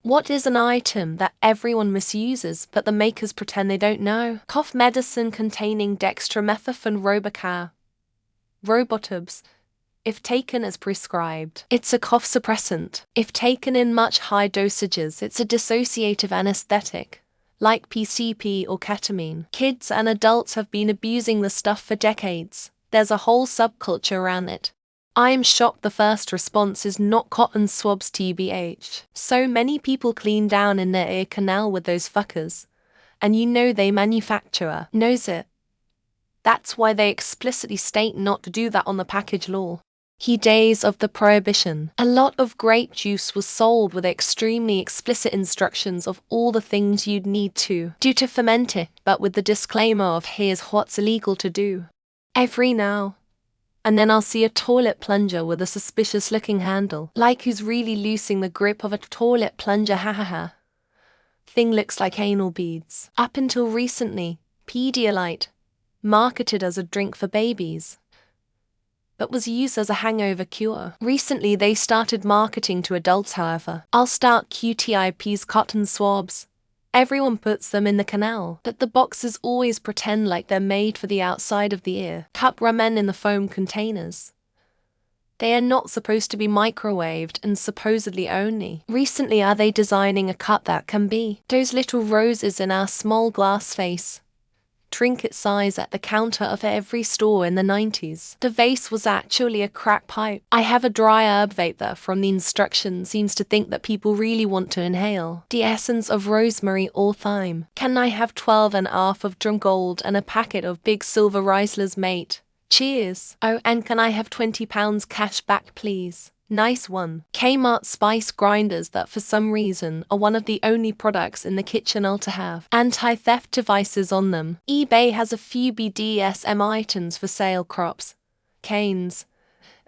What is an item that everyone misuses but the makers pretend they don't know? Cough medicine containing dextromethorphan Robotubs. If taken as prescribed, it's a cough suppressant. If taken in much high dosages, it's a dissociative anesthetic, like PCP or ketamine. Kids and adults have been abusing the stuff for decades. There's a whole subculture around it. I'm shocked the first response is not cotton swabs tbh. So many people clean down in their ear canal with those fuckers. And you know they manufacturer knows it. That's why they explicitly state not to do that on the package law. Days of the prohibition. A lot of grape juice was sold with extremely explicit instructions of all the things you'd need to do to ferment it, but with the disclaimer of here's what's illegal to do. Every now and then I'll see a toilet plunger with a suspicious looking handle, like who's really loosing the grip of a toilet plunger, hahaha. Thing looks like anal beads. Up until recently, Pedialyte, marketed as a drink for babies, but was used as a hangover cure. Recently they started marketing to adults, however. I'll start QTIP's cotton swabs. Everyone puts them in the canal, but the boxes always pretend like they're made for the outside of the ear. Cup ramen in the foam containers. They are not supposed to be microwaved and supposedly only. Recently are they designing a cup that can be those little roses in our small glass vase. Trinket size at the counter of every store in the 90s. The vase was actually a crack pipe. I have a dry herb vape that from the instructions seems to think that people really want to inhale the essence of rosemary or thyme. Can I have 12 and a half of drum gold and a packet of big silver Riesler's, mate? Cheers. Oh, and can I have £20 cash back, please? Nice one. Kmart spice grinders that for some reason are one of the only products in the kitchen aisle to have anti-theft devices on them. eBay has a few BDSM items for sale, crops, canes,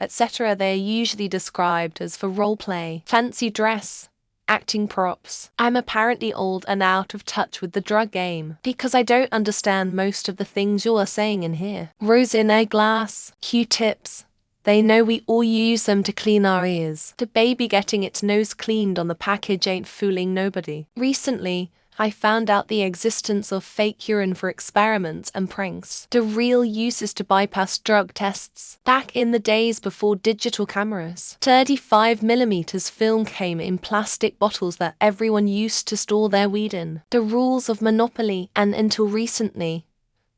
etc. They are usually described as for roleplay, fancy dress, acting props. I'm apparently old and out of touch with the drug game, because I don't understand most of the things you are saying in here. Rose in a glass, Q-tips. They know we all use them to clean our ears. The baby getting its nose cleaned on the package ain't fooling nobody. Recently, I found out the existence of fake urine for experiments and pranks. The real use is to bypass drug tests. Back in the days before digital cameras, 35mm film came in plastic bottles that everyone used to store their weed in. The rules of Monopoly, and until recently,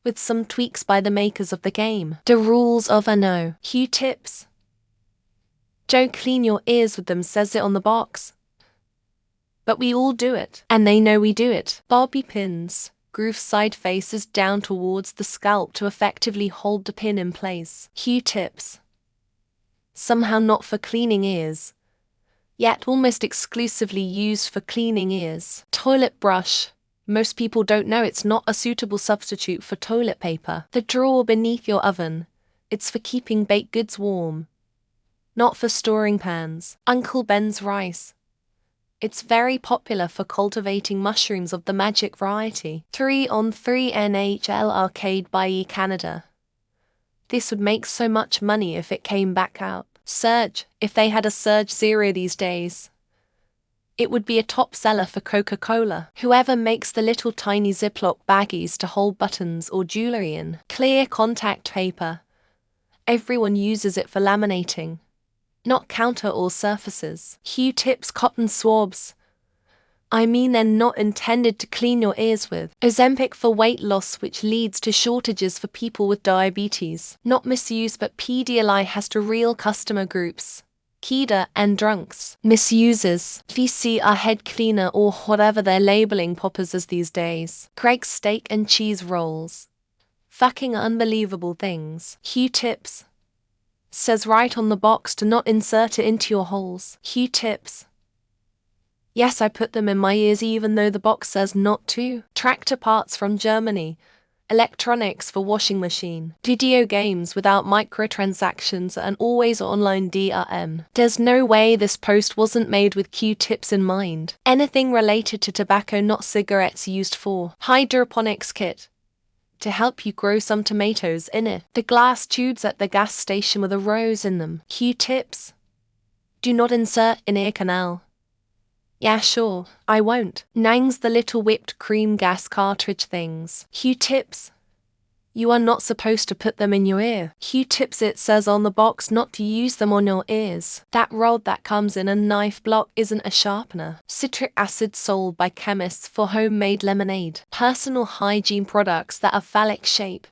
with some tweaks by the makers of the game, the rules of no Q-tips. Don't clean your ears with them, says it on the box. But we all do it, and they know we do it. Bobby pins. Groove side faces down towards the scalp to effectively hold the pin in place. Q-tips. Somehow not for cleaning ears, yet almost exclusively used for cleaning ears. Toilet brush. Most people don't know it's not a suitable substitute for toilet paper. The drawer beneath your oven. It's for keeping baked goods warm, not for storing pans. Uncle Ben's rice. It's very popular for cultivating mushrooms of the magic variety. 3-on-3 NHL Arcade by Canada. This would make so much money if it came back out. Surge, if they had a Surge Zero these days. It would be a top seller for Coca-Cola. Whoever makes the little tiny Ziploc baggies to hold buttons or jewelry in. Clear contact paper. Everyone uses it for laminating, not counter or surfaces. Q-tips, cotton swabs. I mean they're not intended to clean your ears with. Ozempic for weight loss, which leads to shortages for people with diabetes. Not misuse, but Pedialyte has to real customer groups. Keda and drunks. Misuses. VC are head cleaner or whatever they're labeling poppers as these days. Craig's steak and cheese rolls. Fucking unbelievable things. Q-tips. Says right on the box to not insert it into your holes. Q-tips. Yes, I put them in my ears even though the box says not to. Tractor parts from Germany. Electronics for washing machine. Video games without microtransactions and always online DRM. There's no way this post wasn't made with Q-tips in mind. Anything related to tobacco, not cigarettes, used for. Hydroponics kit. To help you grow some tomatoes in it. The glass tubes at the gas station with a rose in them. Q-tips. Do not insert in ear canal. Yeah, sure, I won't. Nang's the little whipped cream gas cartridge things. Q-tips. You are not supposed to put them in your ear. Q-tips, it says on the box not to use them on your ears. That rod that comes in a knife block isn't a sharpener. Citric acid sold by chemists for homemade lemonade. Personal hygiene products that are phallic shape.